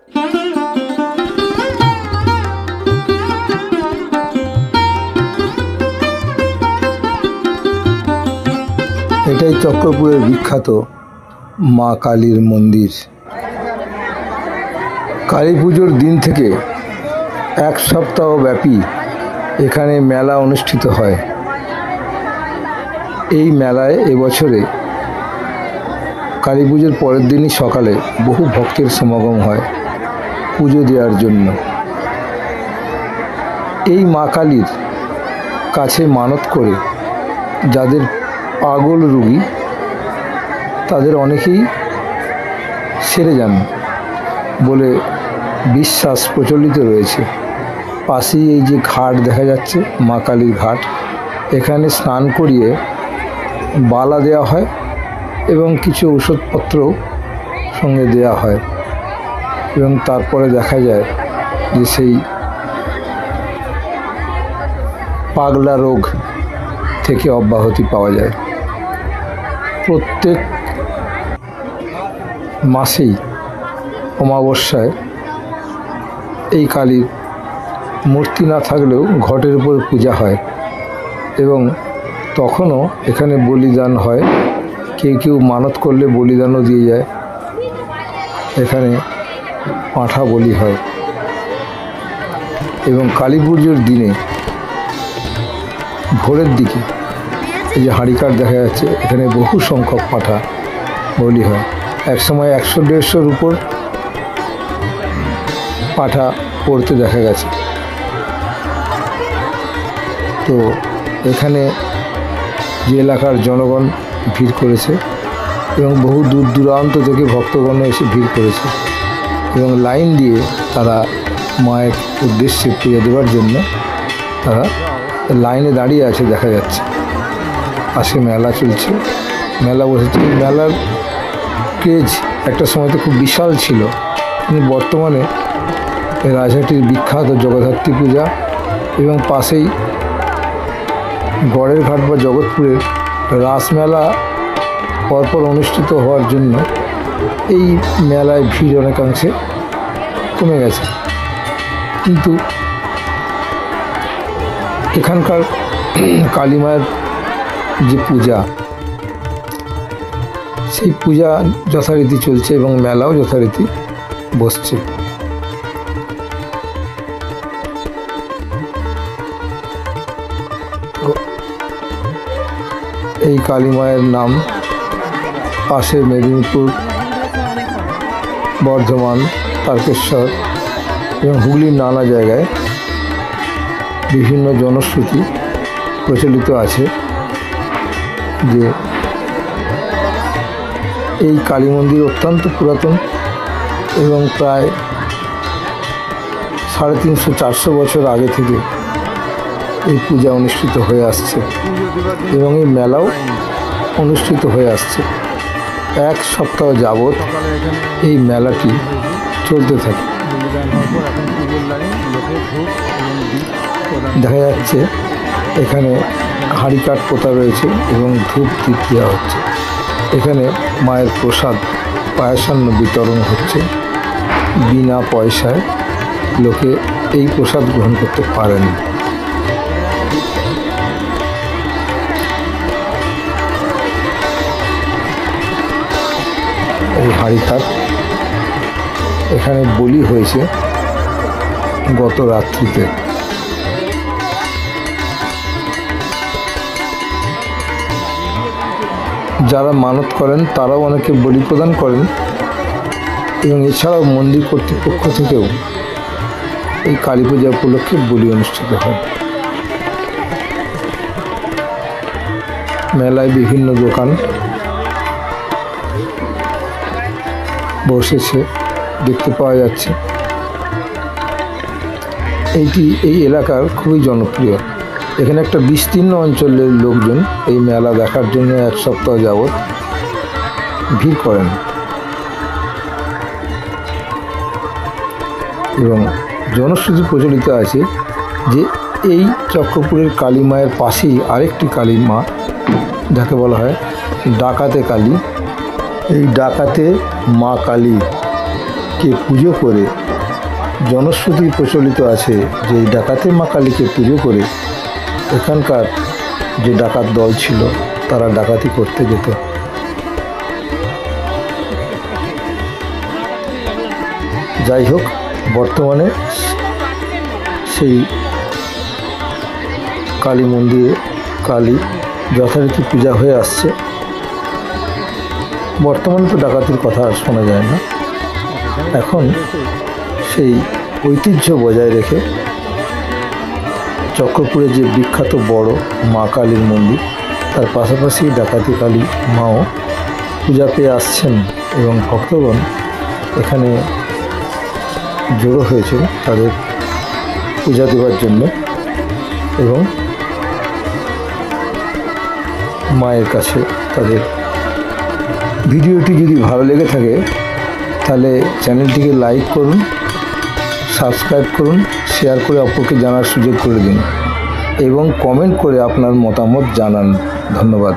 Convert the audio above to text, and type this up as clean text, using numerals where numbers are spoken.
এটাই চক্রপুরের বিখ্যাত মা কালীর মন্দির। কালী পুজোর দিন থেকে এক সপ্তাহ ব্যাপী এখানে মেলা অনুষ্ঠিত হয়। এই মেলায় এবছরে কালী পুজোর পরের দিনই সকালে বহু ভক্তের সমাগম হয় পুজো দেওয়ার জন্য। এই মা কালীর কাছে মানত করে যাদের পাগল রোগী তাদের অনেকেই সেরে যান বলে বিশ্বাস প্রচলিত রয়েছে। পাশেই এই যে ঘাট দেখা যাচ্ছে, মা কালীর ঘাট, এখানে স্নান করিয়ে বালা দেওয়া হয় এবং কিছু ওষুধপত্রও সঙ্গে দেওয়া হয় এবং তারপরে দেখা যায় যে সেই পাগলা রোগ থেকে অব্যাহতি পাওয়া যায়। প্রত্যেক মাসেই অমাবস্যায় এই কালীর মূর্তি না থাকলেও ঘটের উপর পূজা হয় এবং তখনও এখানে বলিদান হয়। কেউ কেউ মানত করলে বলিদানও দিয়ে যায়। এখানে পাঁঠা বলি হয় এবং কালী পুজোর দিনে ভোরের দিকে এই যে হাঁড়িকাঠ দেখা যাচ্ছে, এখানে বহু সংখ্যক পাঁঠা বলি হয়। একসময় 100-150-র উপর পাঁঠা পড়তে দেখা গেছে। তো এখানে যে এলাকার জনগণ ভিড় করেছে এবং বহু দূর দূরান্ত থেকে ভক্তগণ এসে ভিড় করেছে এবং লাইন দিয়ে তারা মায়ের উদ্দেশ্যে পূজা দেওয়ার জন্য তারা লাইনে দাঁড়িয়ে আছে দেখা যাচ্ছে। পাশে মেলা চলছে, মেলা বসেছে। মেলার ক্রেজ একটা সময় তো খুব বিশাল ছিল, কিন্তু বর্তমানে রাজহাটির বিখ্যাত জগদ্ধাত্রী পূজা এবং পাশেই গড়ের ঘাট বা জগৎপুরের রাসমেলা পরপর অনুষ্ঠিত হওয়ার জন্য এই মেলায় ভিড় অনেকাংশে কমে গেছে। কিন্তু এখানকার কালী মায়ের যে পূজা, সেই পূজা যথারীতি চলছে এবং মেলাও যথারীতি বসছে। এই কালী মায়ের নাম পাশে মেদিনীপুর, বর্ধমান, তারকেশ্বর এবং হুগলির নানা জায়গায় বিভিন্ন জনশ্রুতি প্রচলিত আছে যে এই কালী মন্দির অত্যন্ত পুরাতন এবং প্রায় 350-400 বছর আগে থেকে এই পূজা অনুষ্ঠিত হয়ে আসছে এবং এই মেলাও অনুষ্ঠিত হয়ে আসছে। এক সপ্তাহ যাবৎ এই মেলাটি চলতে থাকে। দেখা যাচ্ছে এখানে হাঁড়িকাঠ পোতা রয়েছে এবং ধূপ দীপ দেওয়া হচ্ছে। এখানে মায়ের প্রসাদ পায়াসান্ন বিতরণ হচ্ছে। বিনা পয়সায় লোকে এই প্রসাদ গ্রহণ করতে পারেন। এই হাঁড়িকাঠ এখানে বলি হয়েছে গত রাত্রিতে। যারা মানত করেন তারাও অনেকে বলি প্রদান করেন এবং এছাড়াও মন্দির কর্তৃপক্ষ থেকেও এই কালী পূজা উপলক্ষে বলি অনুষ্ঠিত হয়। মেলায় বিভিন্ন দোকান বসেছে দেখতে পাওয়া যাচ্ছে। এই এলাকার খুবই জনপ্রিয়। এখানে একটা বিস্তীর্ণ অঞ্চলের লোকজন এই মেলা দেখার জন্য এক সপ্তাহ যাবৎ ভিড় করেন এবং জনশ্রুতি প্রচলিত আছে যে এই চক্রপুরের কালী মায়ের পাশেই আরেকটি কালী মা, যাকে বলা হয় ডাকাতে কালী। এই ডাকাতে মা কালীকে কালীকে পুজো করে জনশ্রুতি প্রচলিত আছে যে এই ডাকাতের মা কালীকে পুজো করে এখানকার যে ডাকাত দল ছিল তারা ডাকাতি করতে যেত। যাই হোক, বর্তমানে সেই কালী মন্দিরে কালী যথারীতি পূজা হয়ে আসছে। বর্তমানে তো ডাকাতির কথা আর শোনা যায় না। এখন সেই ঐতিহ্য বজায় রেখে চক্রপুরে যে বিখ্যাত বড় মা কালীর মন্দির, তার পাশাপাশি ডাকাতি কালী মাও পূজা পেয়ে আসছেন এবং ভক্তগণ এখানে জড়ো হয়েছে তাদের পূজা দেওয়ার জন্য এবং মায়ের কাছে তাদের। ভিডিওটি যদি ভালো লেগে থাকে তাহলে চ্যানেলটিকে লাইক করুন, সাবস্ক্রাইব করুন, শেয়ার করে অপরকে জানার সুযোগ করে দিন এবং কমেন্ট করে আপনার মতামত জানান। ধন্যবাদ।